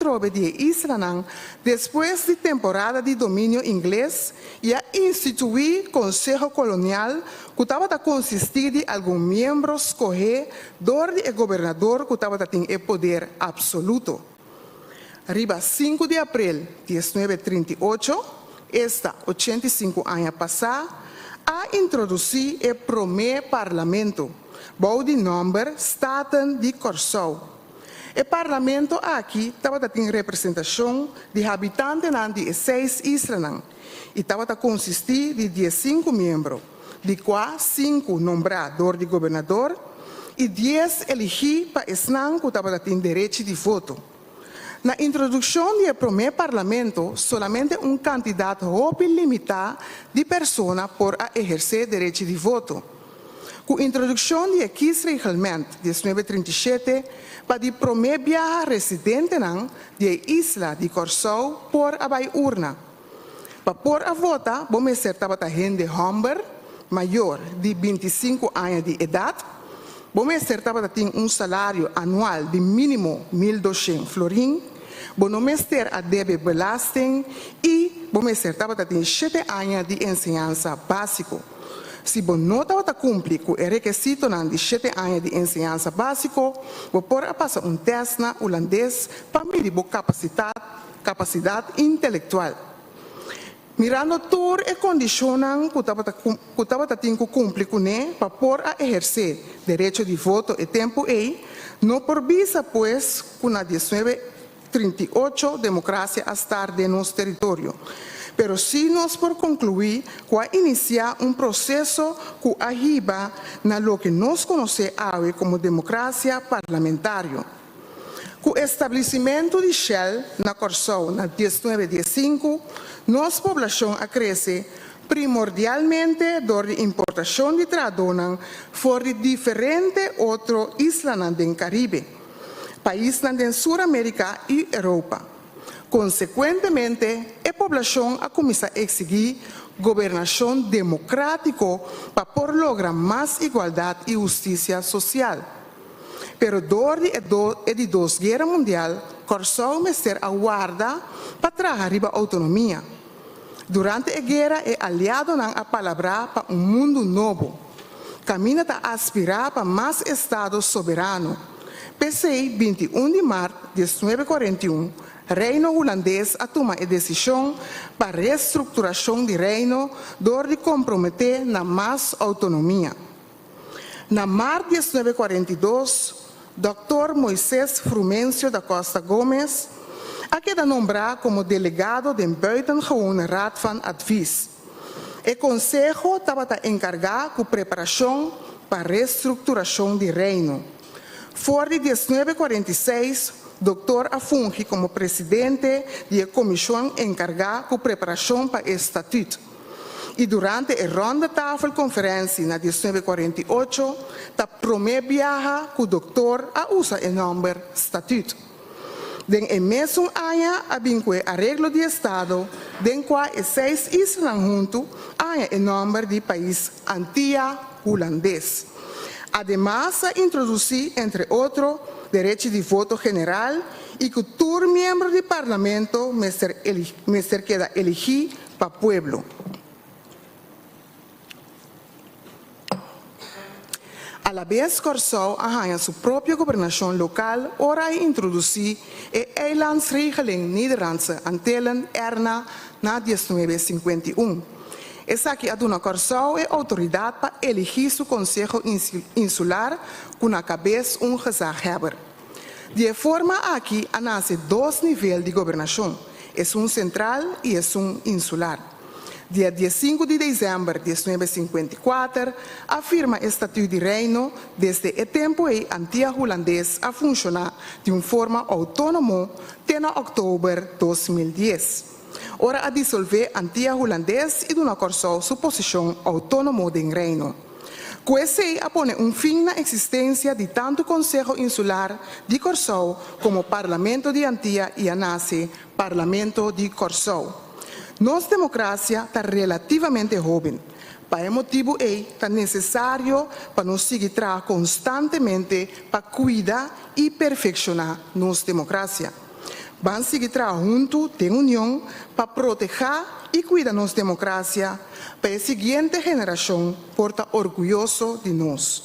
trobe de Isla, depois de temporada de domínio inglês, e a instituir Conselho Colonial, que estava a consistir de alguns membros escolher do governador que estava a ter poder absoluto. Arriba 5 de abril de 1938, esta 85 anos passada, a introduzir o primeiro parlamento, bom de nome Staten de Curaçao. O parlamento aqui estava a ter representação de habitantes de 6 islas e estava a consistir de 15 membros, de quais 5 nombrados de governador e 10 elegidos para esnan que estava a ter direito de voto. Na introdução do primeiro parlamento, somente um candidato limitado de pessoas por exercer direito de voto. Com a introdução do quis regulamento de 1937, para o primeiro viagem residente da isla de Curaçao por a urna. Para por a vota, vamos ser a gente homem maior de 25 anos de idade, vamos ser a ter salário anual de mínimo 1.200 florins, vamos ter a deve belasting e vamos ser a ter 7 anos de ensinança básica. Se você não está cumprindo com o requisito de 7 anos de ensinança básica, você pode passar teste na holandês para medir a capacidade intelectual. Mirando todas as condições que você tem que cumprir com ele para poder exercer direito de voto e tempo não por visa, pois, com a 1938 democracia a estar de nosso território. Pero se nós por concluir, que iniciar processo que arriba na lo que nós conhecemos como democracia parlamentar. Com o estabelecimento de Shell na Curaçao na 1915, nossa população cresce primordialmente por importação de trabalho por diferentes outras islas do Caribe, países da Sul-América e Europa. Consequentemente, a população começa a exigir governação democrática para por lograr mais igualdade e justiça social. Pero durante a Duas Guerras Mundiais, Curaçao me ser aguarda para trazer a autonomia. Durante a guerra, é aliado a palavra para mundo novo. Camina a aspirar para mais Estado soberano. PCI 21 de março de 1941, Reino holandês toma a decisão para a reestruturação do reino, de comprometer na mais autonomia. Na março de 1942, Dr. Moisés Frumencio da Costa Gomes queda nombrado como delegado do buitengewone Raad van Advies. O Conselho estava encarregado com a preparação para a reestruturação do reino. Fora de 1946, Dr. funge como presidente da comissão encarregada com a preparação para o estatuto. E durante a ronda tafel conferência na 1948, a primeira viagem que o doutor usa o nome estatuto. Den mesmo ano, havia o arreglo de Estado, den qual 6 islas juntos o nome de país Antilha holandês. Ademais, introduzir, entre outros, direito de voto general e que todo membro do parlamento queda elegido para o povo. A la vez, Curaçao arranha sua própria governação local, ora introduzir a eilandsregeling Nederlandse Antillen ERNA na 1951. Essa aqui a dona Curaçao é autoridade para eleger seu conselho insular com a cabeça gezaghebber. De forma aqui nasce 2 níveis de governação, é central e é insular. Dia 15 de dezembro de 1954, afirma o Estatuto de Reino, desde o tempo em Antilha holandês a funcionar de uma forma autônoma até outubro de 2010. Ora a dissolver Antilha holandês e dona Curaçao sua posição autônoma do Reino. Com isso, põe fim na existência de tanto Conselho Insular de Curaçao como Parlamento de Antilha e a nasce Parlamento de Curaçao. Nossa democracia está relativamente jovem. Para esse motivo, é necessário para nós seguir constantemente para cuidar e perfeccionar nossa democracia. Vamos seguir juntos, em união, para proteger e cuidar da nossa democracia, para a seguinte geração porta orgulhoso de nós.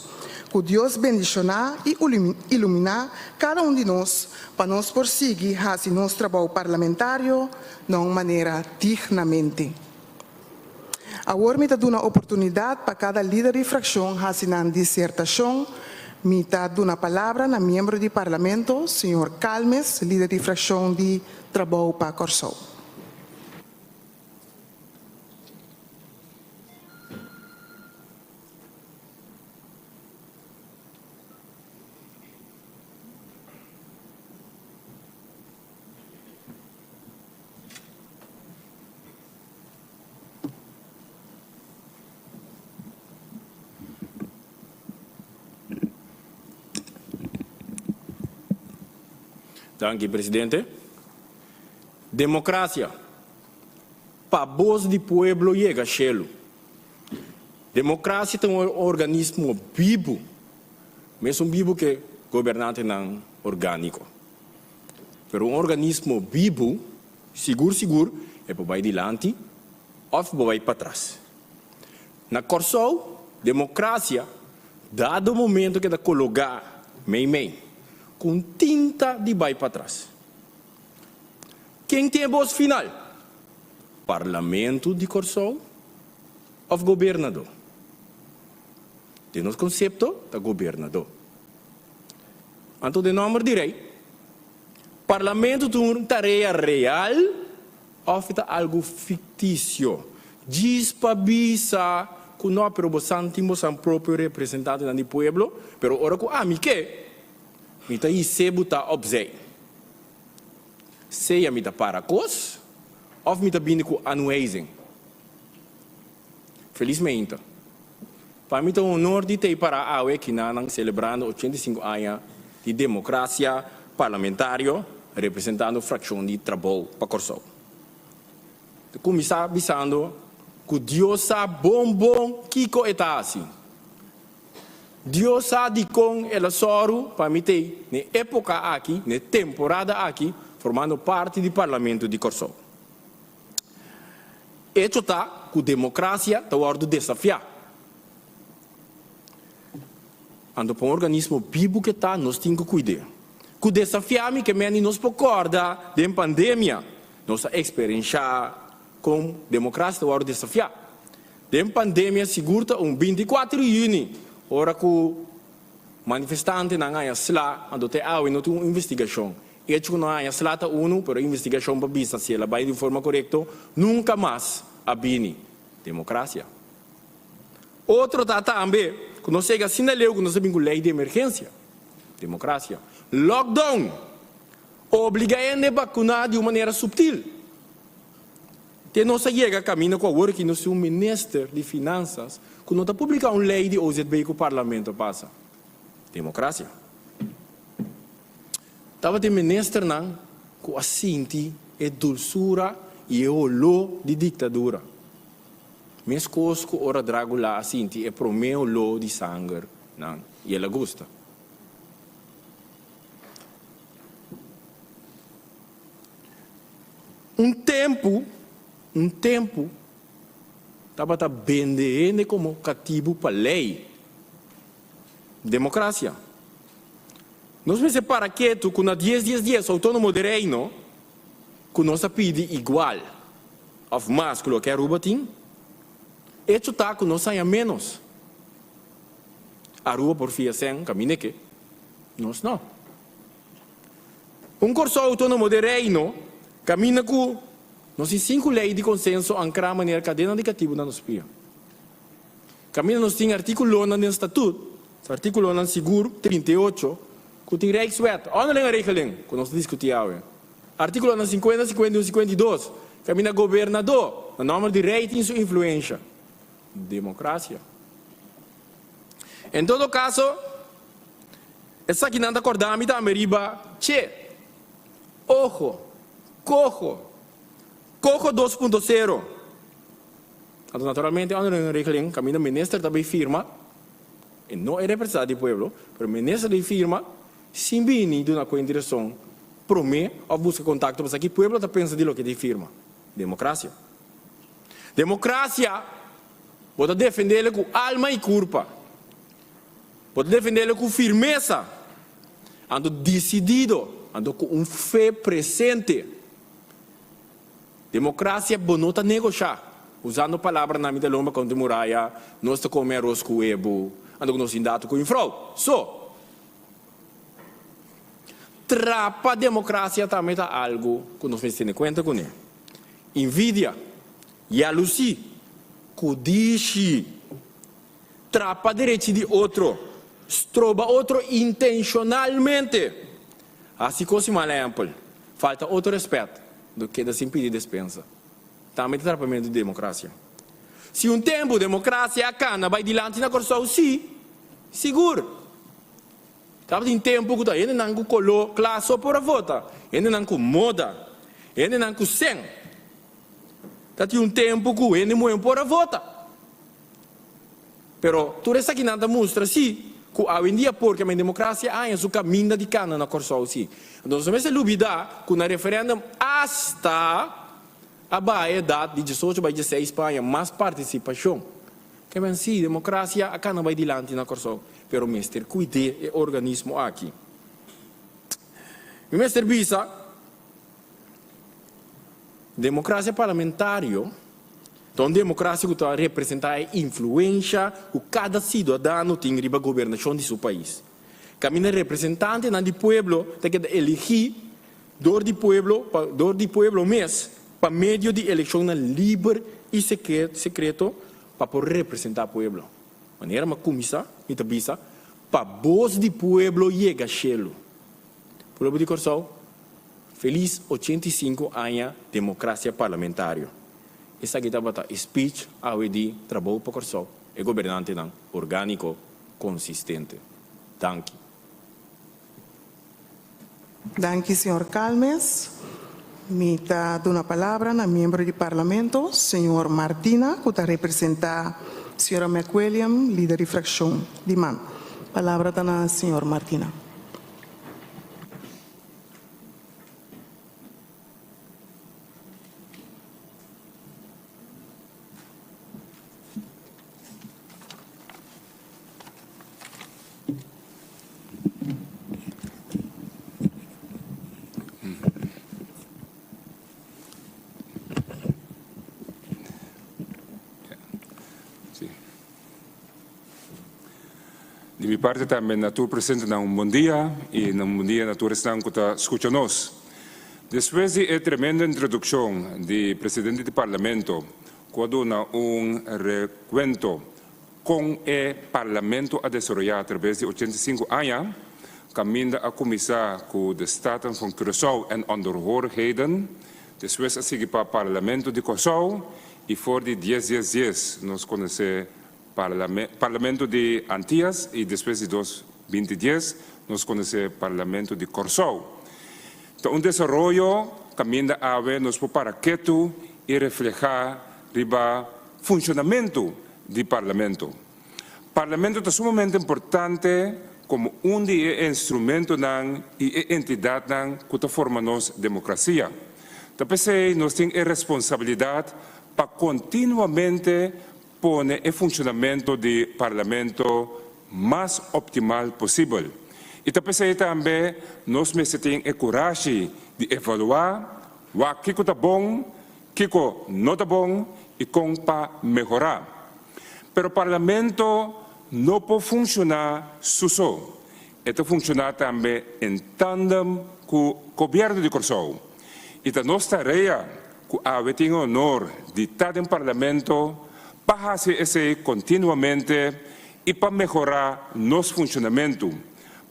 Que Deus bendicionar e iluminar cada de nós, para nós prosseguir fazer nosso trabalho parlamentar de uma maneira dignamente. Agora me dá uma oportunidade para cada líder de fração fazer uma dissertação. Me dá uma palavra na membro do parlamento, senhor Calmes, líder de fração de trabalho para Corsou. Dank u, presidente. Democracia. Para voz do pueblo llega chelo. Democracia é um organismo vivo, mas vivo que governante não orgânico. Pero organismo vivo, seguro, é para vai adiante ou para vai para trás. Na Corsou, democracia, dado o momento que da colocar meio, com tinta de vai para trás. Quem tem a voz final? Parlamento de Corsou ou governador? Tem o conceito da governador. Então, de nome direi, Parlamento tem uma tarefa real ou algo fictício? Diz para bisa que nós sentimos um próprio representante do povo, mas ora que a mim que mita isebo ta obzei. Seja mita para cos, ou mita bine com anuizing. Felizmente, para mim é um honor de ter para a AUE que nós celebrando 85 anos de democracia parlamentar, representando a fração de trabalho para Corsou. Começar avisando que Deus sabe bom Kiko está assim. Deus sabe com ela soro para mim ter na época aqui, na temporada aqui, formando parte do Parlamento de Corsou. Isso está que a democracia está a desafiar. Ando para um organismo vivo que está, nós temos que cuidar. Que desafiar que menos nos recorda da pandemia, nossa experiência com a democracia está a desafiar. Da pandemia segura 24 de junho. Ora que o manifestante não ganha slá, ando te e não tem uma investigação. E que não ganha slá ta uno, pero investigação para vista se ela vai de forma correta, nunca mais abini democracia. Outro tá também, que não chega assim na lei, que não sabe com lei de emergência, democracia. Lockdown, obriga a vacinar de uma maneira subtil. Que não se chega a caminho com a hora que não é um ministro de finanças, que não está publicando uma lei de OZB que o parlamento passa. Democracia. Estava de ministro não, que assinti é dulçura e é o lo de ditadura. Mas coisas que ora drago lá assinti é pro meu lo de sangue, não, e ela gosta. Um tempo estava a vender como cativo para a lei. Democracia. Nós me separa quieto com a 10, autônomo de reino, que nós pede igual, ou mais que o que é rubatim, isso está que nós saia menos. A rua por fia sem, caminho que, nós não. Um curso autônomo de reino, caminha com nós temos 5 leis de consenso ancrar a maneira cadena indicativa na nossa pia. Caminha nós temos artículo no estatuto, artículo no seguro 38, que tem reikswet, onde é a regeling, que nós discutimos. Artículo no 50, 51, 52, caminha governador, o nome de rei tem sua influência. Democracia. Em todo caso, essa aqui não está acordando, está a meriba, ojo, cojo 2.0. Naturalmente, quando o regeling, caminho ministro também firma, e não é representante do povo, mas o ministro de firma, sim bini de uma direção promete ou busca contato, mas aqui o povo está pensando de lo que te firma. Democracia. Democracia pode defender com alma e corpo. Pode defender com firmeza. Ando decidido, ando com fé presente. Democracia bonota negociar. Usando a palavra na minha lomba contra muralha, nós estamos comendo arroz com ebo, ando com nós indato com infraude. Trapa a democracia também está algo que nós temos que ter em conta com ele. Invídia, jealosia, codice, trapa a direita de outro, estroba outro intencionalmente. Assim como se exemplo, falta outro respeito do que da impedir dispensa. Também tem trapamento de democracia. Se tempo democracia a cana vai dilante na corção, sim, seguro. Estava em tempo que ainda não colou classe por a vota, ainda não moda, ainda não sem. Estava tempo que ainda não por a vota. Pero tudo isso aqui nada mostra, sim, que hoje em dia porque a democracia há su caminho de cana na corção, sim. Então, se você duvida que na referendum hasta a idade de 18 para 16 Espanha mais participação, que bem sim, democracia a cana vai dilante na corção. Pero mister, cuide o organismo aqui. Mister Bisa, democracia parlamentar, então democracia que representa a influência que cada cidadão tem sobre a governação de seu país. Caminha representante do povo, tem que elegir do povo mesmo, para meio de eleição livre e secreto, para poder representar o povo. Maneira uma comissão, para voz do povo chega a chelo. Povo de Corsol, feliz 85 anos de democracia parlamentar. Essa aqui é speech de trabalho para Corsol, é governante orgânico, consistente. Danke. Danke, senhor Calmes. Me está dando a palavra na membro do parlamento, senhor Martina, que representa a senhora McWilliam, líder de fração de MAN. Palavra está na senhora Martina. De minha parte também, natura presente na bom dia e na bom dia natura estão que está escutando-nos. Depois de tremenda introdução do presidente do Parlamento, quando na recuento com o Parlamento a desenvolver através de 85 anos, caminha a começar com o Estado de Funcuração e Onderhoorigheden, depois a seguir para o Parlamento de Kosovo e por de 10 dias nós conhecemos Parlamento de Antillas e depois de 2010 nós conhecemos Parlamento de Kosovo. Então, desenvolvimento caminha a ver nos para que tu e reflejar o funcionamento do Parlamento. O Parlamento é sumamente importante como dos instrumentos e entidades que formam nossa democracia. Também nós temos a responsabilidade para continuamente pone o funcionamento do Parlamento mais optimal possível. E também nós temos a coragem de evaluar o que está bom, o que não está bom e como para melhorar. Mas o Parlamento não pode funcionar sozinho. Ele funciona também em tandem com o governo de Kosovo. E a nossa tarefa, que tem o honor de estar no Parlamento, para fazer isso continuamente e para melhorar nosso funcionamento.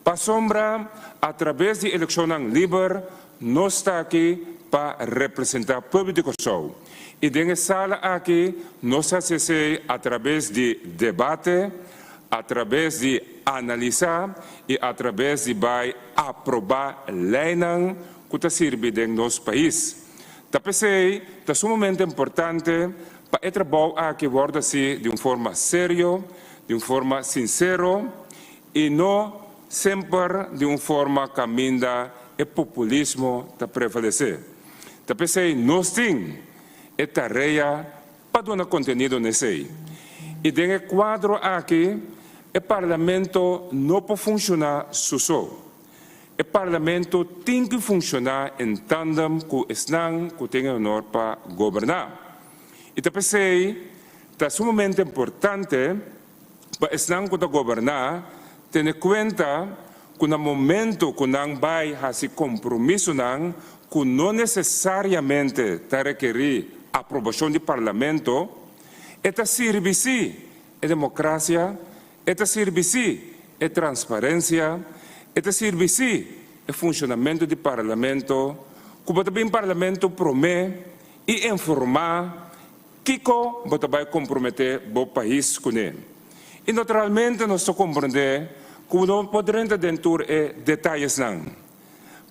Para sombra, através de eleições livres, nós estamos aqui para representar o povo de Kosovo. E nessa sala aqui, nós fazemos através de debate, através de analisar e através de aprovar leis que servem no nosso país. Também é sumamente importante para o trabalho que aborda-se de uma forma séria, de uma forma sincera e não sempre de uma forma caminda o populismo está prevalecer. Então, pensei, nós temos a tarefa para dar conteúdo nesse. E dentro do quadro aqui, o parlamento não pode funcionar só. O parlamento tem que funcionar em tandem com o Estado que tem o honor para governar. Então, pensei, é sumamente importante para o Estado que governar ter em conta que no momento que não vai fazer compromisso, que não necessariamente está requerir aprovação do parlamento, é serviço a democracia, é serviço a transparência, é serviço o funcionamento do parlamento, que também o parlamento promete e informar que vai comprometer o país com ele. E naturalmente nós compreendemos que não podemos dentro de detalhes,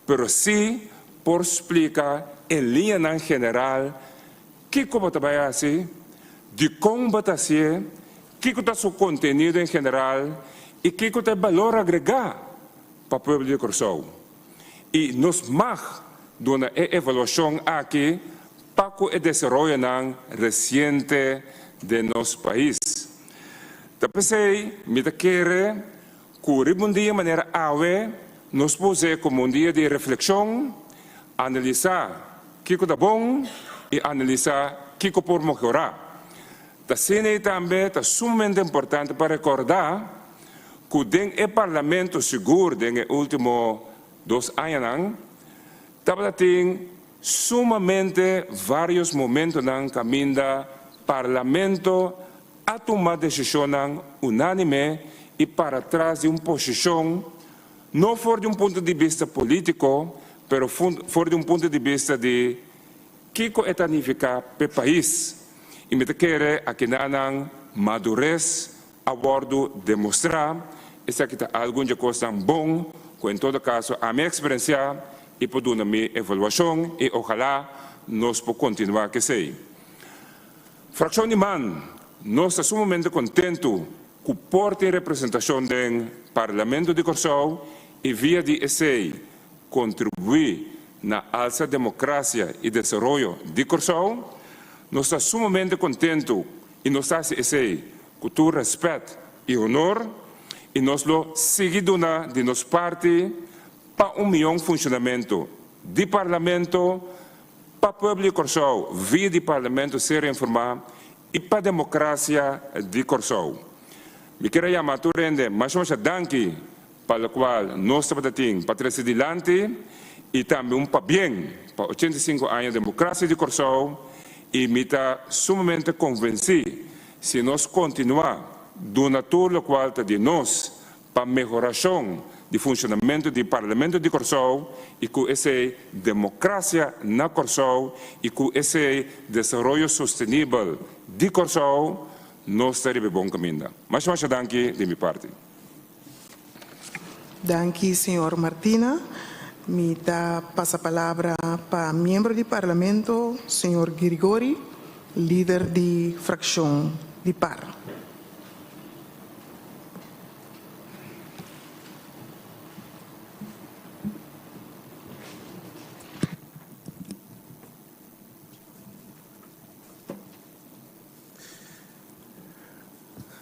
mas sim por explicar em linha geral que vai fazer, de como vai fazer, que é o seu conteúdo em geral e que é o valor agregado para o povo de Curaçao. E nós mais dar uma avaliação aqui para o desenvolvimento recente de nosso país. Então, pensei, me quero que um dia de maneira ave, nós podemos como um dia de reflexão, analisar o que é bom e analisar o que pode melhorar. Também é sumamente importante para recordar que dentro do parlamento seguro, dentro dos últimos 2 anos, tem sumamente vários momentos no caminho do parlamento a tomar decisão unânime e para trás de uma posição, não for de um ponto de vista político, mas for de um ponto de vista de que é significa para o país. E me quero aqui na madurez a bordo demonstrar que alguma coisa bom, que em todo caso a minha experiência e por dar minha avaliação e ojalá nós podemos continuar que sei. Fração de man, nós estamos sumamente contentos que portem representação do Parlamento de Curaçao e via de esse contribuir na alta democracia e desenvolvimento de Curaçao. Nós estamos sumamente contentos e nós estamos esse com todo respeito e honor e nós lo seguimos de nossa parte para melhor funcionamento do Parlamento, para o povo de Curaçao, via do Parlamento ser informado e para a democracia de Curaçao. Me quero chamar a rende, mas danke para o qual nós estamos para trazer adiante e também para bem para 85 anos de democracia de Curaçao e me está sumamente convencido se nós continuar do natural qual de nós para a melhoração do funcionamento do Parlamento de Curaçao e com essa democracia na Curaçao e com esse desenvolvimento sustentável de Curaçao, nós estaremos bom caminho. Mas danke de minha parte. Danke, senhor Martina. Me passa a palavra para o membro do Parlamento, senhor Grigori, líder da fração de PAR.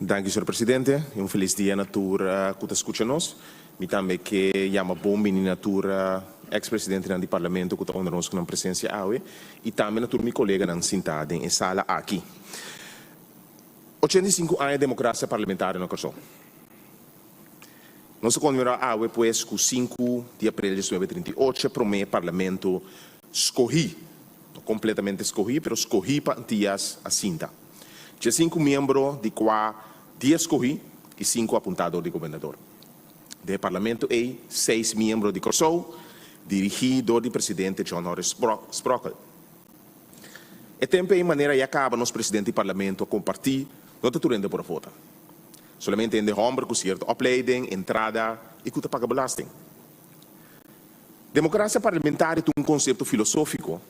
Danke, senhor presidente. Feliz dia na tour que escuta-nos. Me também que chama bom menino na tour ex-presidente do parlamento que está onder com a presença aue e também na tour meu colega na sentada em sala aqui. 85 anos de democracia parlamentar na Curaçao. Nós comemoramos aue pois com 5 de abril de 2038 para o parlamento escolhi, completamente escolhi, mas escolhi para dias a cinta. Tinha 5 membros de qual 10 escolhi e 5 apontados de governador. Do parlamento e 6 membros de Curaçao, dirigido do presidente John Norris Sprockle. E tempo em maneira que acaba nosso presidente do parlamento a compartilhar não está tudo por a foto. Somente em de homem com certa opleiding, entrada e que paga belasting. Democracia parlamentar é um conceito filosófico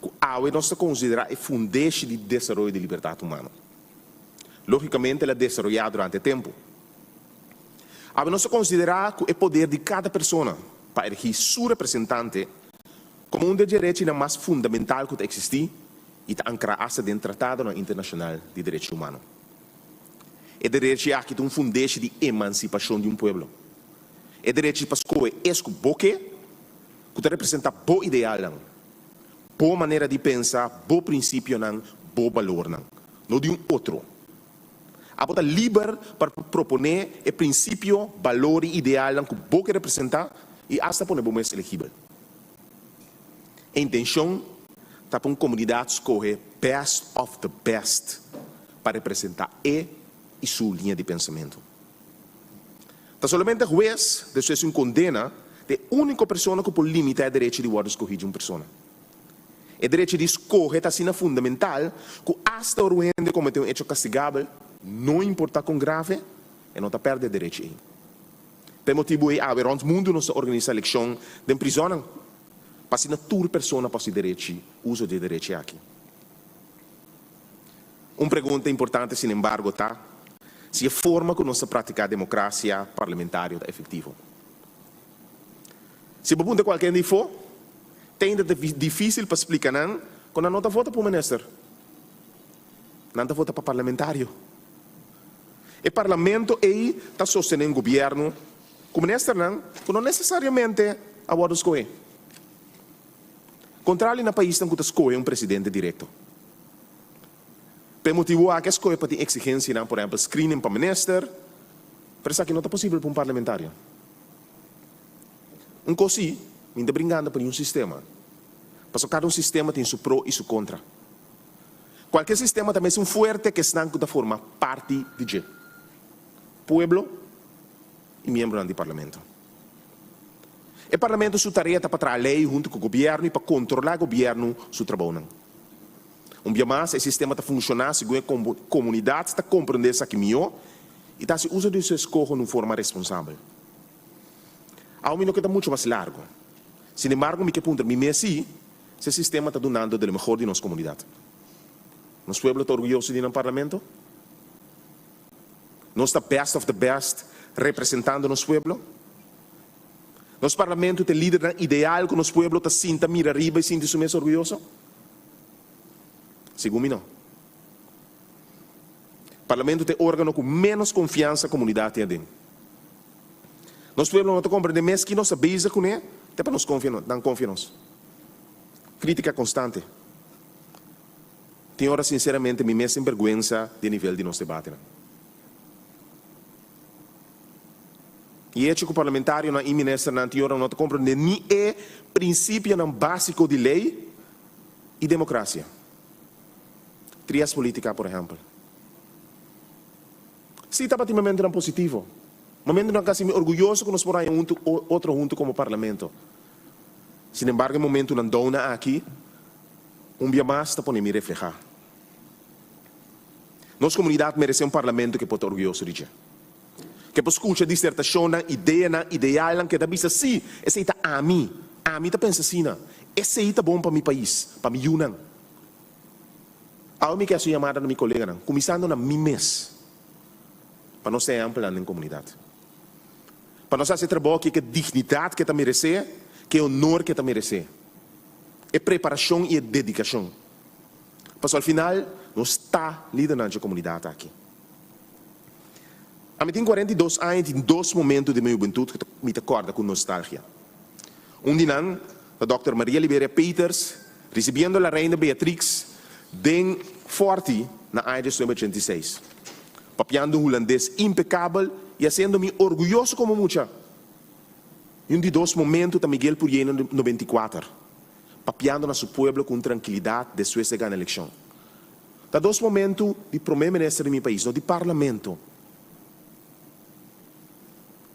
que nós consideramos o fundamento do desenvolvimento da liberdade humana. Logicamente, ela é desenvolvida durante o tempo. Nós consideramos que o poder de cada pessoa para elegir su representante como um dos direitos mais fundamental que existe e está ancrado dentro do Tratado Internacional de Direitos Humanos. É direito que é um fundamento de emancipação de um povo. É direito para escolher o boque que representa o ideal, boa maneira de pensar, bom princípio, bom valor, não de um outro. A bota livre para proponer o princípio, valor e ideal que o boque representa e hasta para o mais elegível. A intenção é para uma comunidade escolher best of the best para representar e sua linha de pensamento. Então, somente o juiz, depois de uma condena, é a única pessoa que pode limitar o direito de ser escolhido de uma pessoa. O direito de escolher é fundamental, que hasta o rende cometer um hecho castigável, não importa quão grave, e não está perdendo o direito. Por motivo é, rond o mundo nós organiza a eleição de prisão, para que toda pessoa possa ter direito, uso de direito aqui. Uma pergunta importante, sin embargo, está se a forma que nós praticamos a democracia parlamentar é efetiva. Se você pergunta qualquer dia for, tem de difícil para explicar quando não está vota para o ministro, não está vota para o parlamentário. O parlamento está sostenendo o governo, o ministro não necessariamente a voto escolher. Contrário no país que escolhe um presidente direto. Por motivo que escolhe para ter exigência, por exemplo, screening para o ministro, mas isso aqui não é possível para um parlamentário. Coisa, me está brincando para um sistema. Porque cada sistema tem seu pró e seu contra. Qualquer sistema também é um forte que está de forma parte de povo e membro do parlamento. O parlamento sua tarefa para trazer lei junto com o governo e para controlar o governo seu trabalho. Dia mais, o sistema está funcionando segundo a comunidade está compreendendo isso aqui melhor e está se usa de seu escolha de forma responsável. Há que está muito mais largo. Sin embargo, me que ponto me esse sistema está donando do melhor de nossa comunidade. Nosso povo está orgulhoso de no parlamento. Nós está best of the best representando nosso povo. Nosso parlamento tem líder ideal que nosso povo está sinta mira arriba e sinta-se mais orgulhoso. Segundo mim, não. O parlamento tem órgão com menos confiança a comunidade tem. Nosso povo não está compreendendo mais que nossa base com ele, até para nos confiar, não confia nos. Crítica constante. Tem hora, sinceramente, me mesmo vergonha do nível de nosso debate. E é que o parlamentário na ministra não tem hora não está compreendendo nem é princípio básico de lei e democracia. Trias política, por exemplo. Se está batimamente não positivo, momento não é orgulhoso que nós podemos outro junto como parlamento. Sin embargo, o momento não dona aqui, dia mais está para me reflejar. Nossa comunidade merece um parlamento que pode orgulhoso de que pode escutar dissertação, ideia, ideal, que está vista assim, esse está a mim está pensando assim, esse está bom para meu país, para meu Yunan. Ao me que a sua chamada na minha colega, começando na mim mesmo, para nós ser amplo na comunidade. Para nós fazer trabalho que é dignidade que está merecer, que é honor que está merecer. É preparação e é dedicação. Para ao final, nós está liderando a comunidade aqui. A mim tem 42 anos, em 2 momentos de minha juventude que me acorda com nostalgia. Dia, a Dr. Maria Libera Peters, recebendo a Reina Beatrix, den 40 na ano de 1986. Papiando um holandês impecável e fazendo-me orgulhoso como mucha. E de 2 momentos, a Miguel Purieno, no 94. Papiando na seu povo com tranquilidade depois de ganhar a eleição. Há 2 momentos de primeiro-ministro do meu país, não de parlamento.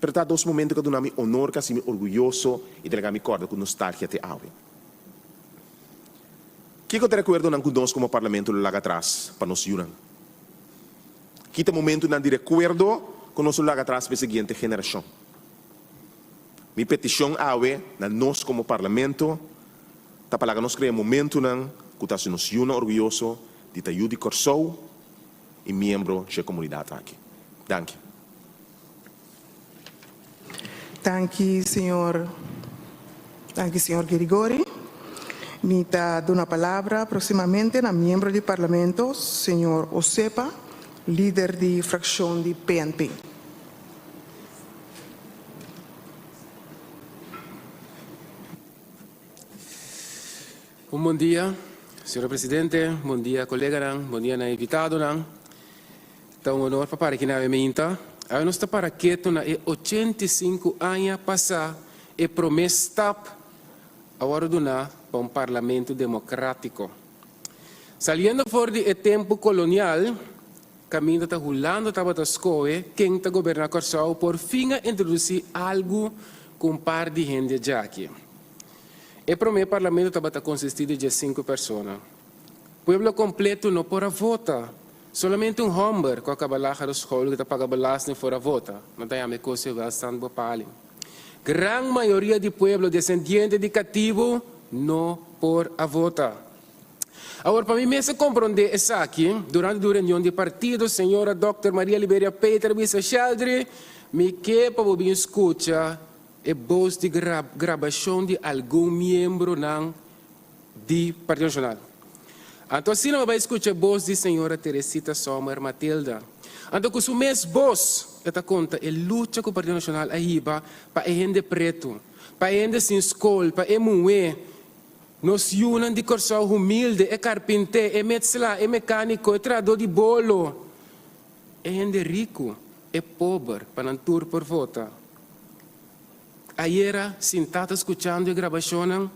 Mas há 2 momentos que dou-me honor, que me orgulhoso e me corda com nostalgia até agora. O que eu te recuerdo não conosco como parlamento lá atrás, para nos ajudar? Que é o momento não de recuerdo com nós lá atrás para a seguinte geração. Minha petição a nós como parlamento, está para que nós criamos um momento que está nos ajudando orgulhoso de te ajudar corso e membro da comunidade aqui. Danke. Danke, senhor Gracias, señor Grigori. Nita da una palabra próximamente al miembro del Parlamento, señor Osepa, líder de fracción de PNP. Un bom dia, senhor presidente, bom dia, colega, bom dia, invitado. Então, honor para que na minta, eu não estou para quieto na 85 anos passar e promessa agora do na para um parlamento democrático. Saliendo fora do tempo colonial, caminho está rolando para a escola, quem está governando Corsau por fim a introduzir algo com um par de gente já aqui. E para o meu parlamento estava consistido de 5 pessoas. O povo completo não pode votar. Somente um homem com a cabalacha da escola que está pagando balas não fora votar. Não tem a minha coisa bastante boa. Gran maioria do povo descendente de cativo não pode votar. Agora, para mim, me compreender isso aqui, durante a reunião de partido, a senhora Dr. Maria Liberia Peter Bisa Chaldri, me que para ouvir escuta e voz de gravação de algum membro do Partido Nacional. Então, assim, não vai escutar a voz de senhora Teresita Sommer Matilda. Então, com o mesmo voz, esta conta, é luta com o Partido Nacional aí para a gente preto, para a gente sem escola, para a mulher, nos unan de Corsau humilde, é carpinteiro, é metzla, é mecânico, é trador de bolo. É gente rico, é pobre, para não tur por votar. Ayer, sentado escutando a gravação,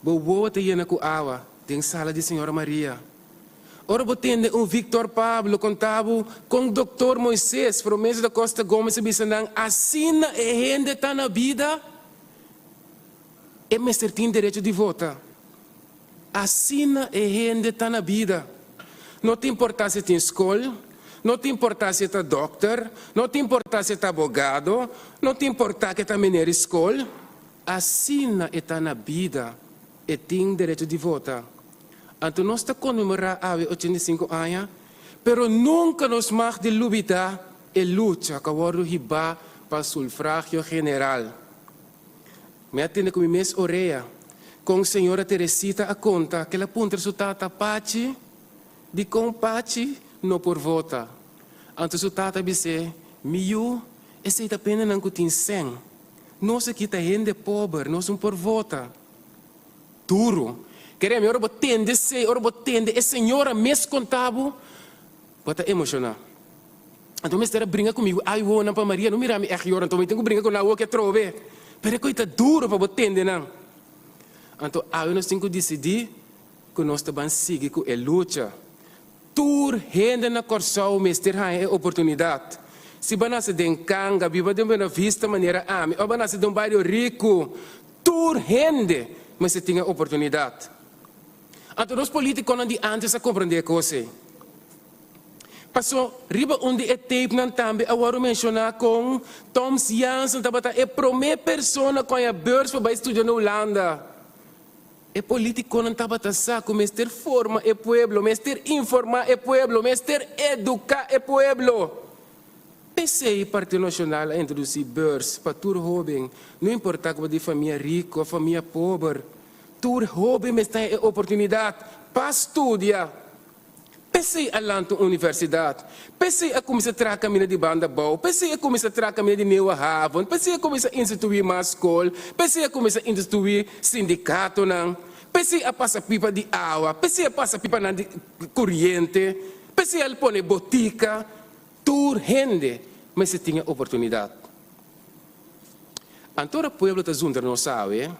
vou te llena com água, tem sala de Senhora Maria. Ora, vou ter Victor Pablo, contava com o Dr. Moisés, promessa da Costa Gomes e Bissanang, assim a gente está na vida, e mestre tem direito de votar. Assim a gente está na vida. Não te importa se tem escola, não te importa se está doctor, não te importa se está advogado, não te importa que está menina escola. Assim está na vida e tem direito de votar. Então nós estamos comemorando 85 anos, mas nunca nos mag de lutar e luta que agora riba para o sufrágio geral. Me atende com a minha orelha, com a senhora Teresita a conta que ela punta resultado pachi, de com pachi, não por votar. Antes o tata disse, miu, esse está pena não cutin sem. Nós aqui tá gente pobre, nós não por votar. Duro. Queremos, ora botende se, ora botende, e senhora mes contavo, bota emocionar. Então me estará brinca comigo, ai vou na para Maria, não mira me é então eu tenho que brincar com a outra que trove. Pero coisa duro para botende não. Então aí nós temos que decidir que nós estamos seguir com a luta. Tur gente na Corsau mestre é oportunidade. Se banase den canga, viva de uma vista maneira ame, ou banase de bairro rico, tur gente, mas se tinha oportunidade. Então os políticos não de antes a compreender coisa. Passou riba onde é tape não também agora mencionar com Tom Jansen tabata é primeira pessoa com a bolsa para estudar na Holanda. É político não tabata saco, mestre forma é pueblo, mestre informar é pueblo, mestre educar é pueblo. Pensei Partido Nacional a introduzir bolsa para todo jovem, não importa que de família rica ou família pobre, todo jovem mas tem oportunidade para estudar. Pensei a lanto universidade, pensei a começar a trazer caminho de banda boa, pensei a começar a trazer caminho de New Haven, pensei a começar a instituir mais escola, pensei a começar a instituir sindicato, pensei a passar pipa de água, pensei a passar pipa de corrente, pensei a pôr botica, tudo rende, mas se tinha oportunidade. Então o povo está junto, não sabe,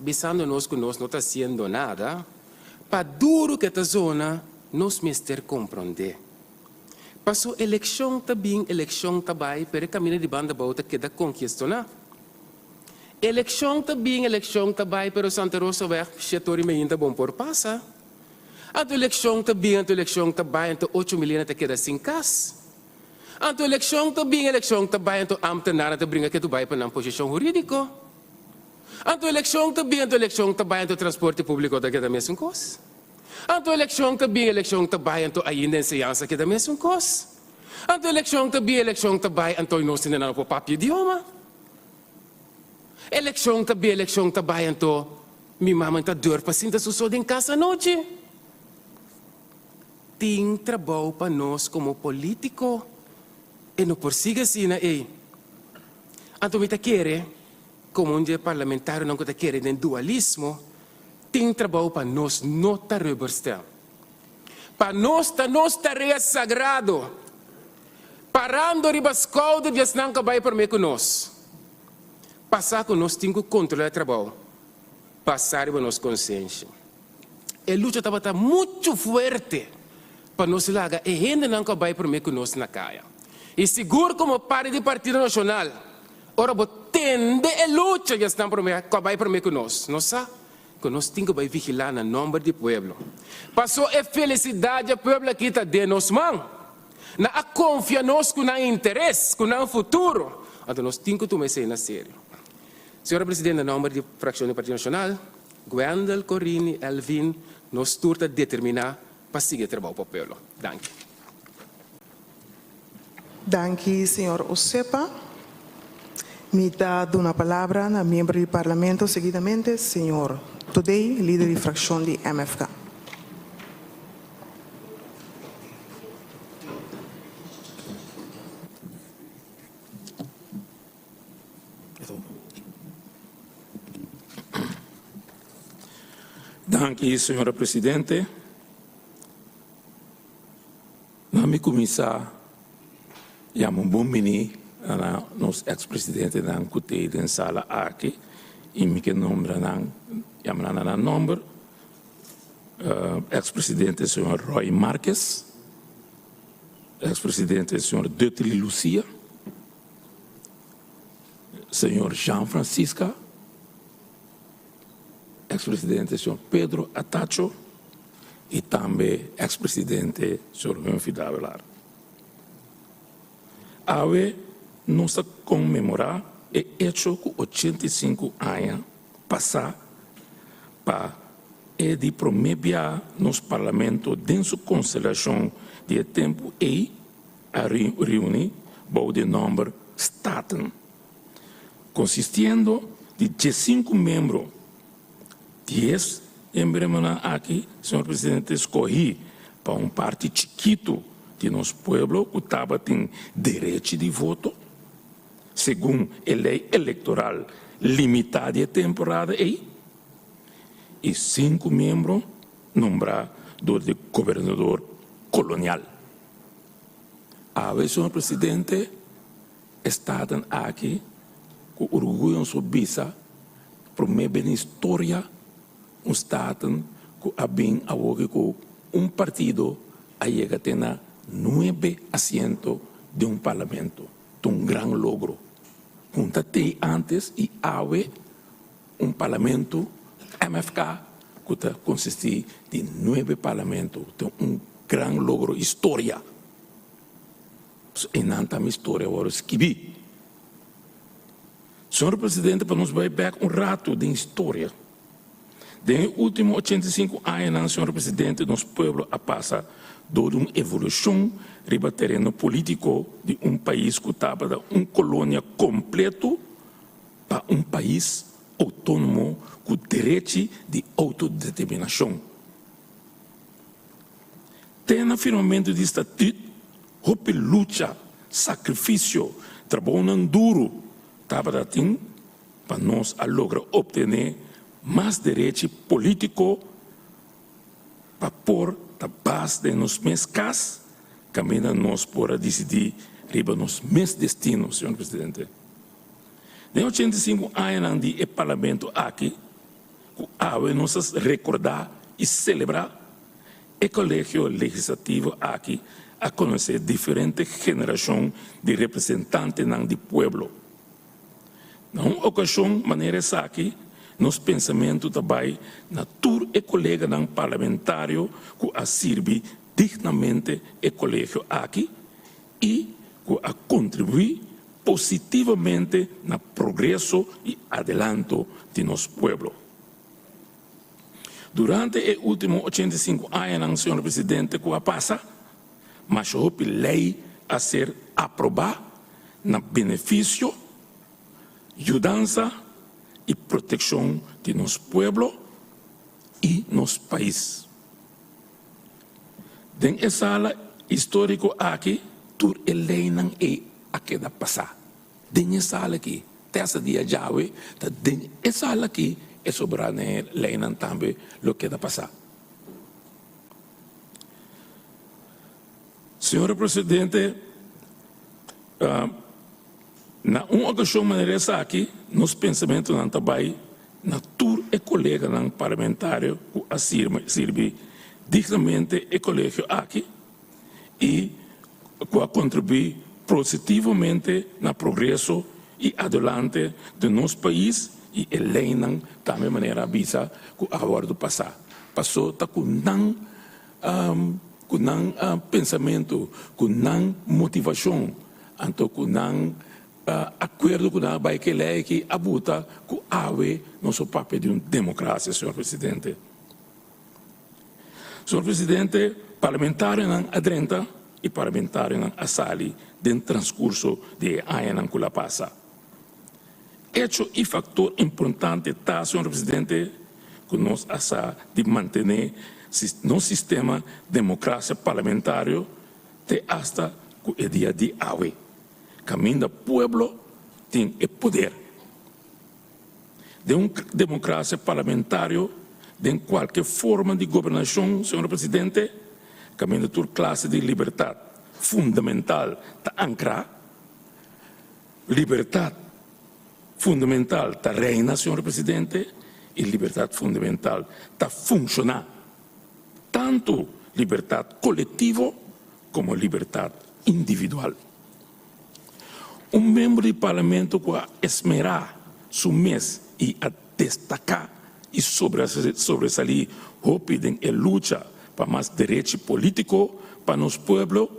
pensando nós que nós não está fazendo nada, para duro que esta zona, nós mister compreender. Passou eleição também, eleição também, para caminho de banda bauta que da conquista, não? Eleição também, para Santa Rosa vai setor me ainda bom por passar. A eleição também, então 8 milhões te queda sem casa. A eleição também, então amtenar te brinca que tu vai para uma posição jurídica. A eleição também, então transporte público te queda mesmo coisa. Anto eleição também, então ainda ensinança que também são coisas. Anto eleição também, então nós temos não para idioma. Eleção tá bem, eleção tá bem, então, minha mamãe tá dor para sinta sucesso em casa à noite. Tem trabalho para nós como político. E não persiga assim, né? Então, me quer, como um dia parlamentar não te quer em dualismo, tem trabalho para nós não tá reversar. Para nós tá nossa tarefa sagrado. Parando ribas cauda de não vai para mim com nós. Passar com nós tem que controlar o trabalho. Passar com nossa consciência. A luta estava muito forte para nós lagar e ainda não vai para mim com nós na caia. E seguro como parte do Partido Nacional, ora vou tende a luta que estão vai para mim com nós. Não sabe? Que nós temos que vigilar no nome do povo. Passou a felicidade do povo aqui está de nós mãos. Na a confiar nós com o interesse, com o futuro. Então nós temos que tomar isso na sério. Senhora Presidente, em nome da fração do Partido Nacional, Gwendal, Corini, Elvin, nós turta determinar para seguir o trabalho para o povo. Danke. Danke, senhor Osepa. Me dá uma palavra na membro do Parlamento, seguidamente, senhor Today, líder da fração de MFK. Danke, senhora Presidente. Nami começar, um bom mini a nosso ex-presidente da Cutei da sala aqui, e me que nombra na nombre, ex-presidente senhor Roy Marques, ex-presidente senhor Deutri Lucia, senhor Jean Francisca, ex-presidente senhor Pedro Atacho e também ex-presidente senhor Humphrey Davelar. Ave nos comemorar o hecho que 85 anos passar para de prometer nos parlamento dentro da constelação de tempo e a reunir o de número Staten, consistindo de 15 membros. 10 membros aqui, senhor presidente, escolhi para parte chiquito de nosso povo que estava tem direito de voto, segundo a lei eleitoral limitada de temporada e 5 membros nombrados do governador colonial. A senhor presidente, estão aqui com orgulho em sua visa, para mim, a história, estado que bem com partido a llegar a ter 9 asientos de parlamento, de gran logro. Juntate antes e ave parlamento MFK que consiste de 9 parlamentos, de gran logro, história. E não tem história agora escrevi. Senhor Presidente, para nos vai back rato de história. Nos últimos 85 anos, senhor Presidente, nosso povo a passar por uma evolução riba terreno político de país que estava de colônia completo para país autônomo com direito de autodeterminação. Tem finalmente de estatuto, houve luta, sacrifício, trabalho duro, estava para nós a lograr obter mais direito político para pôr a base de nos meus casos, caminhando nós para decidir riba nos meus destinos, senhor Presidente. De 85 anos de parlamento aqui, nós recordar e celebrar o colégio legislativo aqui a conhecer diferentes gerações de representantes do povo. Na ocasião, maneira aqui, nos pensamentos também, na tur e colega não parlamentário que a serve dignamente o colégio aqui e que a contribuir positivamente no progresso e adelanto de nosso povo. Durante os últimos 85 anos, senhor Presidente, que a passa, mas houve lei a ser aprovada no benefício, ajudança y protección de nuestro pueblo y nuestro país. En esa sala histórico aquí, tur eleinan a queda pasar. Den esa sala aquí, essa dia Yahweh, den esa sala aquí, es soberana eleinan también lo que da pasar. Senhor Presidente, na uma ocasião maneira aqui, nos pensamentos não também, na tur e colega não parlamentário que sirve dignamente e colégio aqui e que contribui positivamente no progresso e adelante de nosso país e eleinan também maneira visa que agora do passar. Passou tá com não pensamento, com não motivação, então com não acordo com a vai que lei que abuta com ave nosso papel de uma democracia, senhor presidente. Senhor presidente, parlamentário não adrenta e parlamentário não assali dentro transcurso de ano que la passa. Hecho e fator importante está, senhor presidente, que nós asa de manter no sistema democracia parlamentario te hasta el día de hoy. Camino pueblo tiene el poder. De una democracia parlamentario, de cualquier forma de gobernación, señor presidente, camino tu clase de libertad fundamental ta ancra, libertad fundamental ta reina, señor presidente, y libertad fundamental ta funciona. Tanto libertad colectiva como libertad individual. Un miembro del Parlamento que esmera su mes y a destacar y sobresalir en la lucha para más derecho político para nuestro pueblo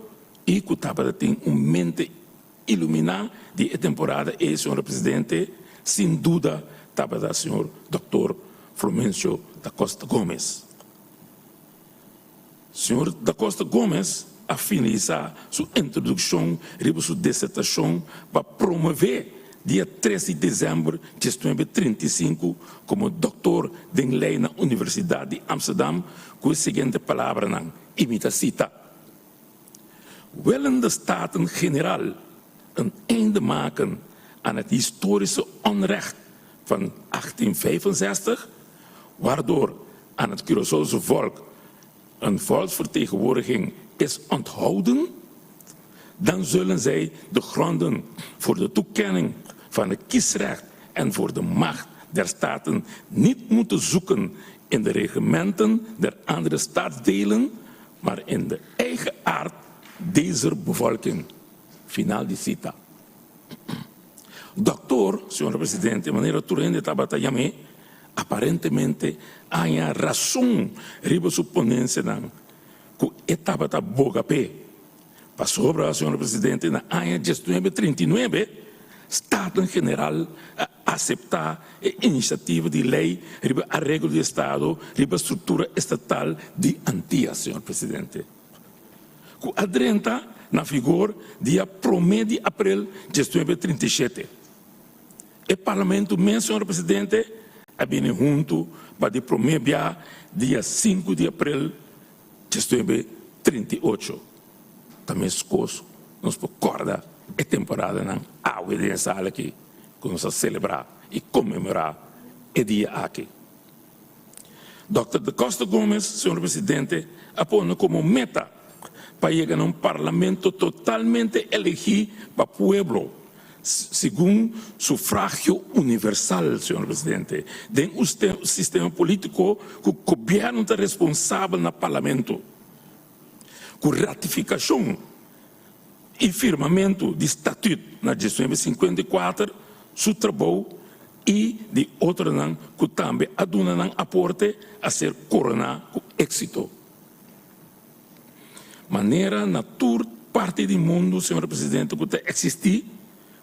y que tiene una mente iluminada de la temporada, señor presidente, sin duda, el señor doctor Florencio da Costa Gomes. Senhor da Costa Gomes a finalizar sua introdução e sua dissertação para promover dia 13 de dezembro de 1935 como doutor em lei na Universidade de Amsterdam com a seguinte palavra, imita cita. Willen de Staten-Generaal een einde maken aan het historische onrecht van 1865, waardoor aan het Curaçaose volk een volksvertegenwoordiging is onthouden, dan zullen zij de gronden voor de toekenning van het kiesrecht en voor de macht der staten niet moeten zoeken in de reglementen der andere staatsdelen, maar in de eigen aard deze bevolking. Final de cita. Doctor, señor presidente, de manera turende tabatayame, aparentemente há razão riba sua ponência que etapa da bogape. Passou para o senhor presidente na ano de 1939, Estado em geral a aceitar a iniciativa de lei riba a regra do Estado, riba a estrutura estatal de Antillas, senhor presidente. Que adrenta na vigor dia 1 de abril de 1937. O parlamento mesmo, senhor presidente, viene junto para el primer día 5 de abril de 1938. También nos recorda a temporada na água de sala aqui, que nos celebrar e comemorar o dia aqui. Dr. da Costa Gomes, senhor presidente, apone como meta para chegar a parlamento totalmente elegido para o pueblo, segundo sufragio universal, senhor presidente, de um sistema político que o governo está responsável no parlamento, com ratificação e firmamento de estatuto na gestão de 54, seu trabalho e de outra que também aduna aporte a ser coronado com êxito. Maneira na toda parte do mundo, senhor presidente, que existir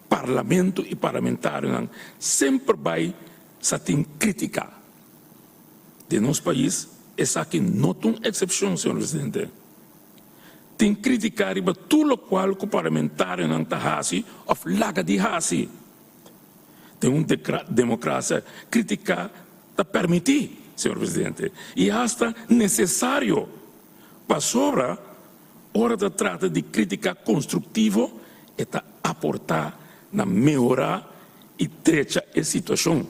parlamento e parlamentário sempre vai se criticar. De nosso país, essa aqui não tem exceção, senhor presidente. Tem que criticar tudo o qual o parlamentário não está fazendo, ou laga de fazer. tem uma democracia crítica para permitir, senhor presidente, e hasta necessário para sobra hora de trata de crítica construtiva e para aportar na melhorar e trecha a situação.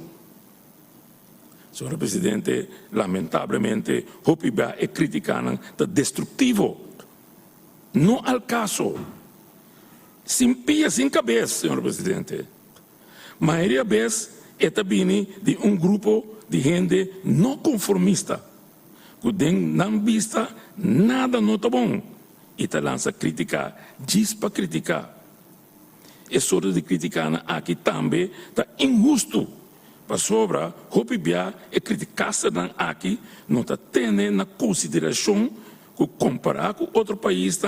Senhor presidente, lamentavelmente, Hopiba é criticando de destrutivo. Não ao caso. Sem pia, sem cabeça, senhor presidente. A maioria vez é também de um grupo de gente não conformista, que não vista nada não está bom, e está lança crítica, diz para criticar. É só de criticar aqui também está injusto. Para sobra, Hopiba é criticar-se aqui, não está tendo na consideração que comparar com outro país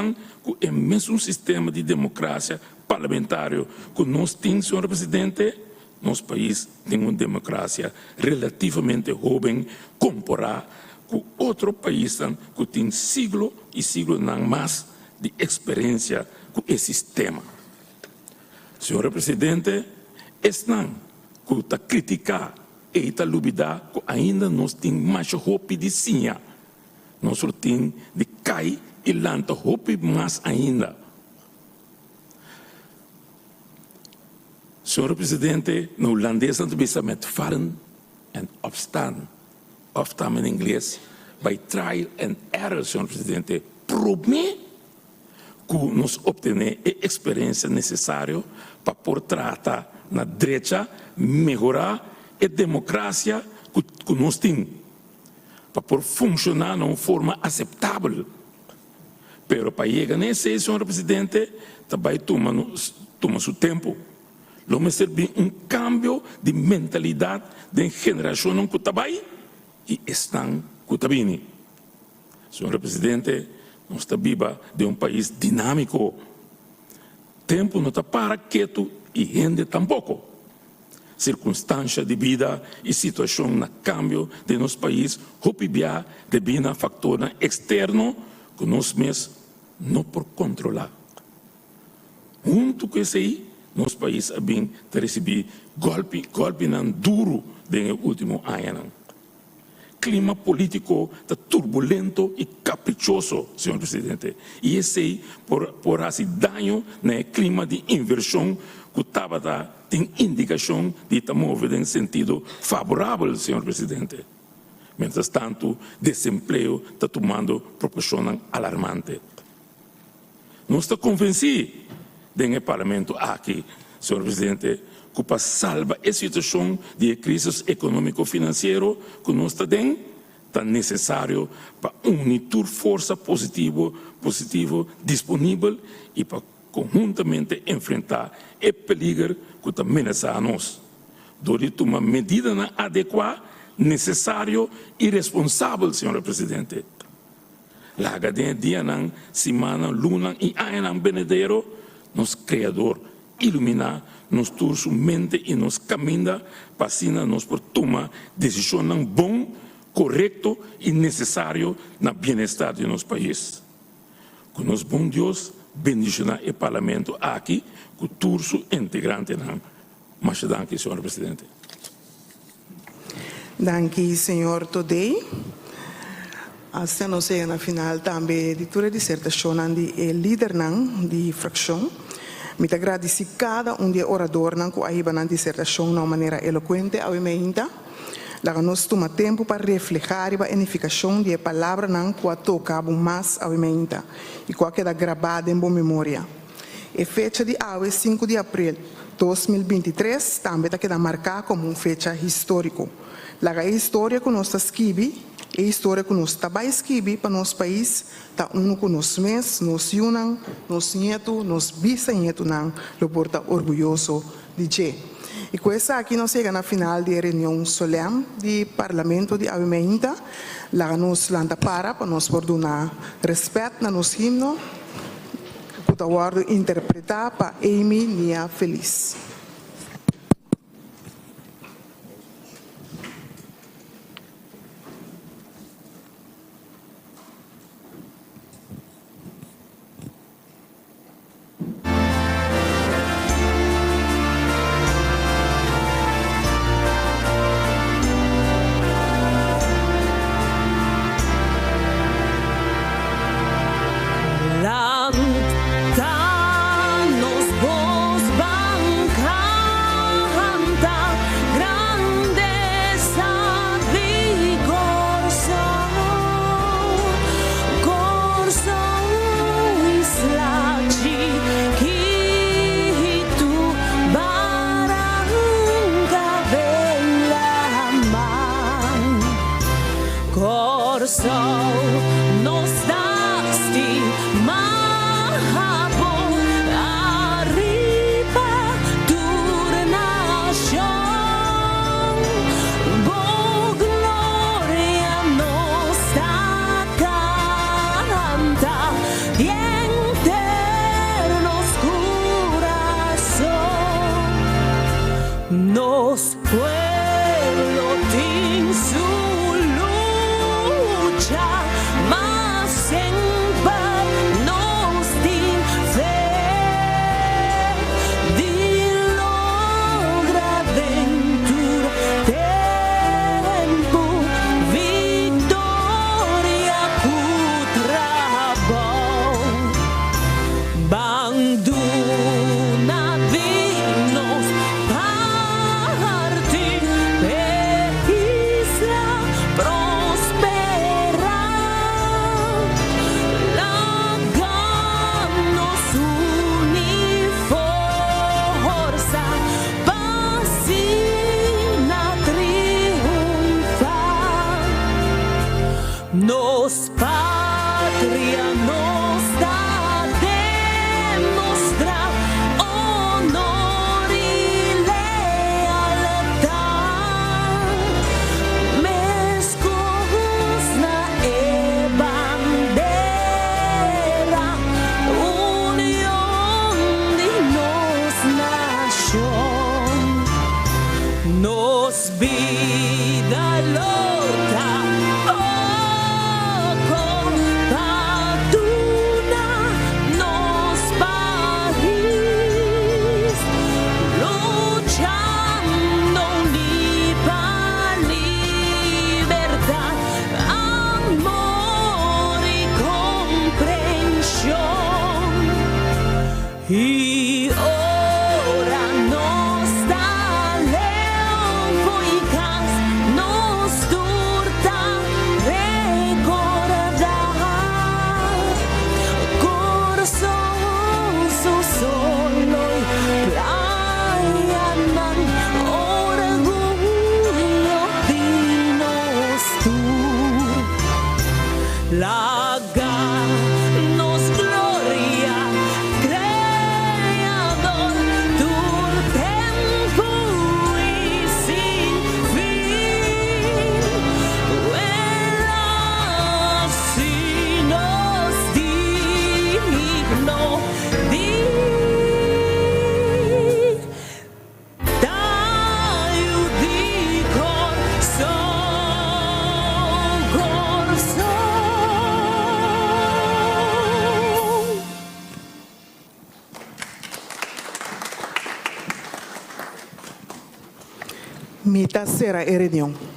com o mesmo sistema de democracia parlamentar que nós temos, senhor presidente. Nosso país tem uma democracia relativamente jovem comparar com outro país que tem siglo e siglo não mais de experiência com esse sistema. Senhor presidente, não que está criticar e está duvidar que ainda nós temos mais roupa de sinha. Nós temos de cair e lançar roupa mais ainda. Senhor presidente, no holandês não bisa met vallen en opstaan. Opstaan in inglês, by trial and error, senhor presidente, promet que nos obtener a experiência necessária para por tratar na direita, melhorar a democracia que nós temos, para por funcionar de uma forma aceitável. Pero para chegar nesse, senhor presidente, também toma seu tempo. Vamos servir cambio de mentalidade de geração que está aí e estão que está vindo. Senhor presidente, nós estamos viva de país dinâmico. Tempo não está para quieto e gente tampouco. Circunstância de vida e situação no câmbio de nosso país, Hopiba devina fator externo que nós mesmos não por controlar. Junto com isso aí, nosso país ha recebido golpe duro no último ano. Clima político está turbulento e caprichoso, senhor presidente. E esse por assim dano no clima de inversão que estava tem indicação de estar movido em sentido favorável, senhor presidente. Mientras tanto, desemprego está tomando proporções alarmantes. Nós estamos convencidos do Parlamento aqui, senhor presidente, que para salvar a situação de crise econômico-financeira que nós temos, é necessário para unir força positiva disponível e para conjuntamente enfrentar o perigo que está ameaçando a nós. Deve uma medida adequada, necessária e responsável, senhor presidente. Laga de dia, semana, luna e ano benedero, nos criador ilumina, nos turma mente e nos caminha para nos por tomar decisão bom, correto e necessário na bem-estar de nosso país. Com nos bom Deus, bendiciona o Parlamento aqui, com todos os integrantes. Mas danke, senhor presidente. Danke, senhor Todei. Assim, nós chegamos na final também de toda a dissertação de líder de fração. Me agradeço cada de orador que aiba na dissertação de uma maneira eloquente ao emenda. Lá nós tomamos tempo para refletir a edificação de palavra que toca mais ao emenda e que queda gravada em boa memória. A fecha de hoje, 5 de abril de 2023, também queda marcada como uma fecha histórica. A história que nós escrevemos, a história que nós estamos escrevendo para nosso país, está com nós mesmos, nos unam, nos netos, nos bisnetos, lo porta orgulhoso de dizer. E com essa aqui nós chegamos na final da reunião solene do Parlamento de Avimenta. Lá nos landa para nós poder dar respeito no nosso himno, que está interpretado para Amy Nia Feliz. nos dasti mahabo arriba turnación bo gloria nos da canta y eternos corazón nos pueblo tin su lucha mas en paz nos din fe di logra ventur tempo victoria putrabau banduna vinos parti per isla prospera laganos uni forza passina triunfa nos patria nos da demostrar honor y lealtad mescos na e bandera unión de nos nación nos vida lota con patuna nos país luchando ni pa' libertad amor y comprensión y ora nos da león poicas nos turta recordar corsoso solo y playa nan orgullo dinos tú laganos gloria creador tu tempo y sin fin vuela si nos digno di taio di corso Mi tercera reunião.